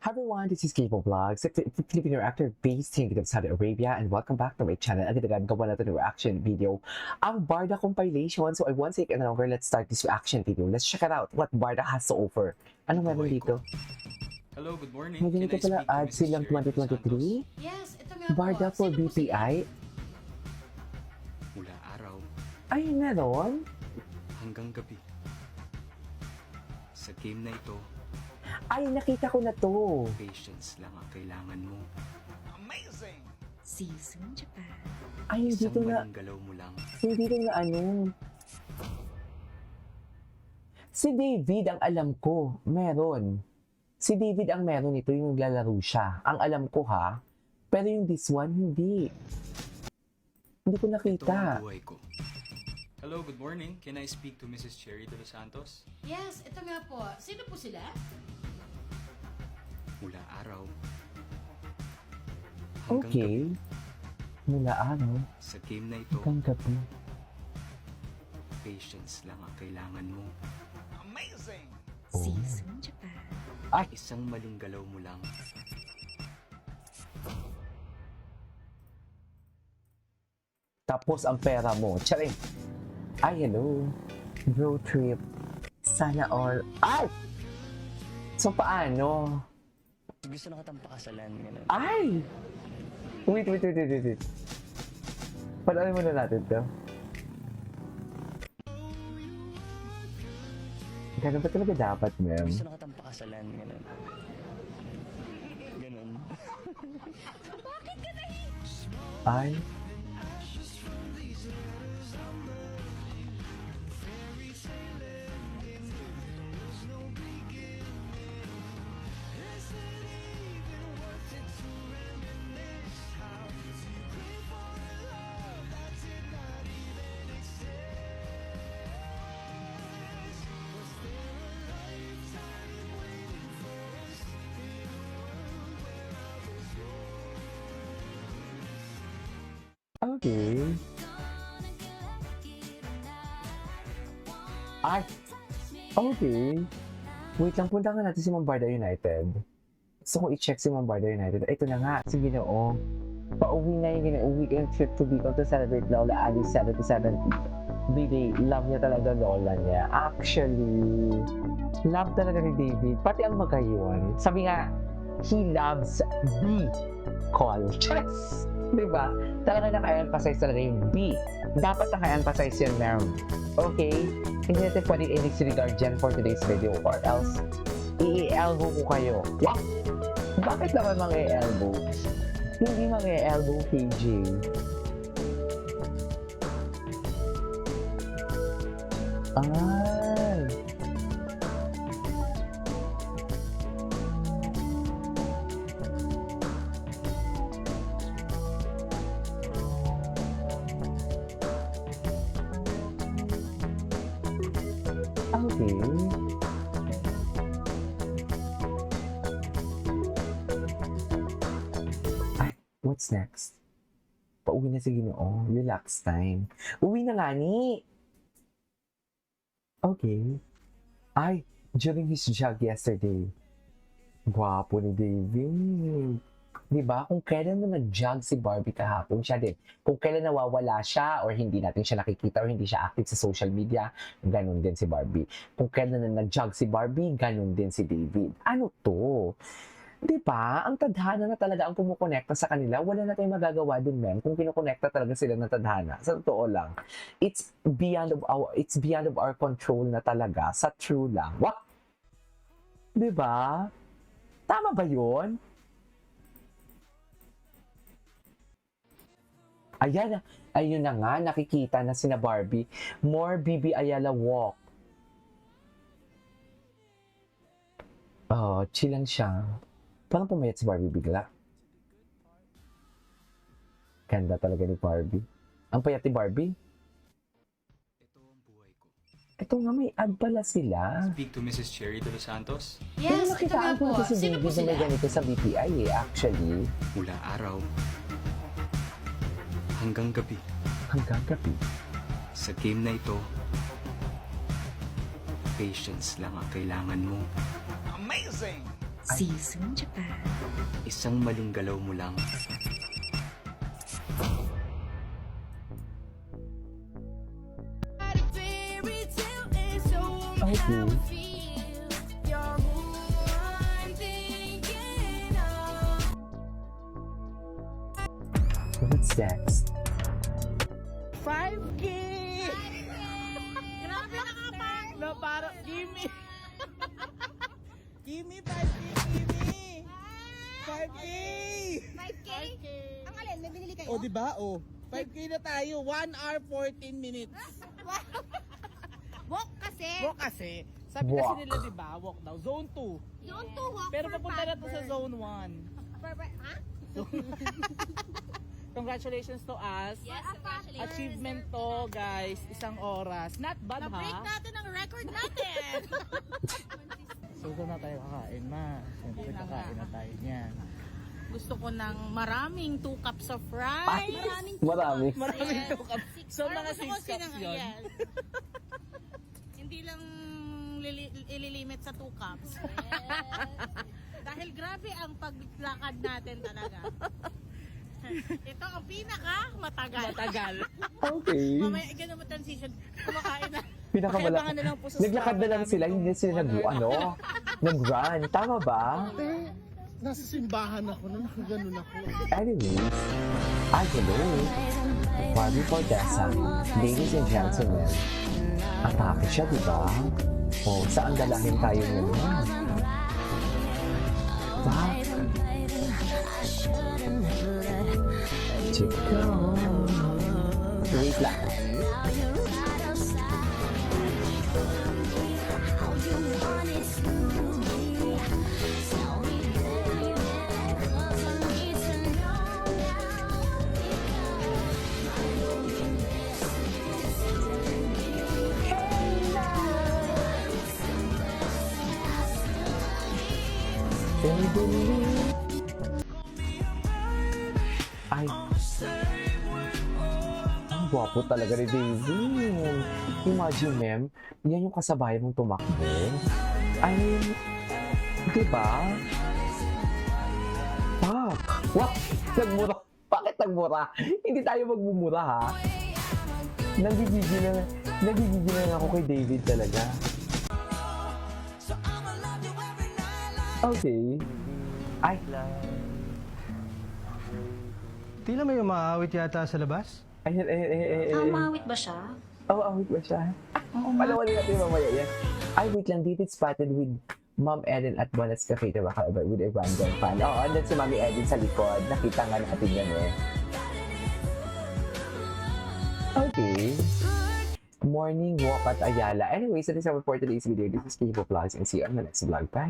Hi everyone, this is Gable Vlogs, a Filipino actor based in Saudi Arabia, and welcome back to my channel. Agad-agad gawa natin ng reaction video, ang Barda compilation. So I won't take any longer, let's start this reaction video. Let's check it out, what Barda has to offer. Ano meron dito? Hello, good morning. May Can ganito I pala, speak to ad Mrs. silang Sherry Dos 2023. Yes, ito nga Barda po. for Sino po sila? BPI. Santos? Mula araw Ay, meron? hanggang gabi. Sa game na ito, Ay, nakita ko na to. patience lang ang kailangan mo. See you soon, Japan. Ay, Isang dito na, maling galaw mo lang. hindi rin na ano. Si David ang alam ko, meron. Si David ang meron ito, yung naglalaro siya. Ang alam ko ha. Pero yung this one, hindi. Hindi ko Ito nakita. ang buhay ko. Hello, good morning. Can I speak to Mrs. Cherry Dos Santos? Yes, ito nga po. Sino po sila? Mula araw hanggang Okay. gabi. Mula araw Sa game na ito, hanggang gabi. patience lang ang kailangan mo. See you soon, Japan. Isang maling galaw mo lang. Tapos ang pera mo. Charing. Ay, hello. Road trip. Sana all. Ay! So, paano? Gusto na kitang pakasalan, gano'n. Ay! Wait. Panoorin muna natin to. Ganun ba talaga dapat, ma'am? Gusto na kitang pakasalan, gano'n. Gano'n. Ay. Okay. Ay! Okay. Wait lang, punta nga natin si Mambarda United. Gusto ko i-check si Mambarda United. Ito na nga, si Ginoo. Pauwi na yung Ginoo. Weekend trip to Bicol to celebrate Lola Ali's 77th birthday. Love niya talaga Lola niya. Actually, love talaga ni David. Pati ang magayon. Sabi nga, he loves Bicol. Yes! Diba? Talaga naka-emphasize talaga yung B. Dapat naka-emphasize yun, ma'am. Okay? Hindi natin pwedeng i-disregard dyan for today's video or else i-elbow ko kayo. What? Bakit naman mga i-elbow? Hindi mga i-elbow, KJ. Ay! Okay. Ay, what's next? Pauwi na si Ginoo. Relax time. Uwi na nga ni. Okay. Ay, during his jog yesterday. Gwapo ni David. Diba? Kung kailan mo nag-jog si Barbie kahapon, siya din. Kung kailan nawawala siya or hindi natin siya nakikita or hindi siya active sa social media, ganun din si Barbie. Kung kailan na nag-jog si Barbie, ganun din si David. Ano to? Diba? Ang tadhana na talaga ang kumukonekta sa kanila. Wala na tayong magagawa dun, ma'am, kung kinukonekta talaga sila ng tadhana. Sa totoo lang. It's beyond of our control na talaga. Sa true lang. What? Diba? Tama ba yun? Ayan, ayun na nga, nakikita na sina Barbie. More Bibi Ayala walk. Oh, chill lang siya. Parang pumayat si Barbie bigla. Ganda talaga ni Barbie. Ang payat ni Barbie. Ito ang buhay ko. Ito nga, may ad pala sila. Speak to Mrs. Cherry Dos Santos? Yes, ito nga nakitaan ko po. na si Sino David po na sila? may ganito sa BPI actually. Mula araw hanggang gabi. Hanggang gabi. Sa game na ito, patience lang ang kailangan mo. Amazing! Season Japan. Isang maling galaw mo lang. Okay. What's next? 5K! Grabe nakapag! Na parang, gimme! Gimme 5K, gimme! 5K! 5K? Ang alin, may binili kayo? O, diba? O, 5K na tayo. 1 hour, 14 minutes. Walk kasi. Walk kasi. Sabi Walk. kasi nila, diba? Walk daw. Zone 2. Zone 2 walk Pero for papunta na to sa Fatburn. Zone 1. Ha? Congratulations to us. Yes, congratulations. Achievement to, guys. Isang oras. Not bad, ha? Na-break natin ang record natin. So, doon na tayo kakain, ma. Siyempre, Yun na kakain nga. na tayo niyan. Gusto ko ng maraming 2 cups of Ay, rice. marami. Maraming tukap. So, Or mga gusto ko 6 cups yun. yes. Hindi lang ililimit sa 2 cups. Dahil grabe ang paglakad natin talaga. Ito ang pinaka matagal. Matagal. Okay. Mamaya ganun mo transition. Kumakain na. Pinakamalaki. Pakiabangan na lang po sa Naglakad na lang Strava sila, namin hindi sila nag-run. Tama ba? Nasa simbahan ako na nakaganon ako. Anyways, hello. Barbie Fortesa, ladies and gentlemen. Atake siya, di ba? O, saan dalahin tayo ngayon? Back. Chico. Wait lang. Ay. Ang gwapo talaga ni David. Imagine, ma'am, yan yung kasabay mong tumakbo. I mean, di ba? Fuck! What? Nagmura. Bakit nagmura? Hindi tayo magmumura, ha? Nagigigil na ako kay David talaga. Okay. Ay, Tila may umaawit yata sa labas. ayun, Mawit ba siya? oh, awit ba siya? Palawalan natin mamaya yan. Ay, wait lang, David spotted with Mom Eden at Bonus Cafe, diba? With a random fan. Oo, andun si Mami Eden sa likod. Nakita nga natin yan eh. Okay. Morning walk at Ayala. Anyway, so this is our for today's video. This is Kipo Vlogs and see you on the next vlog. Bye!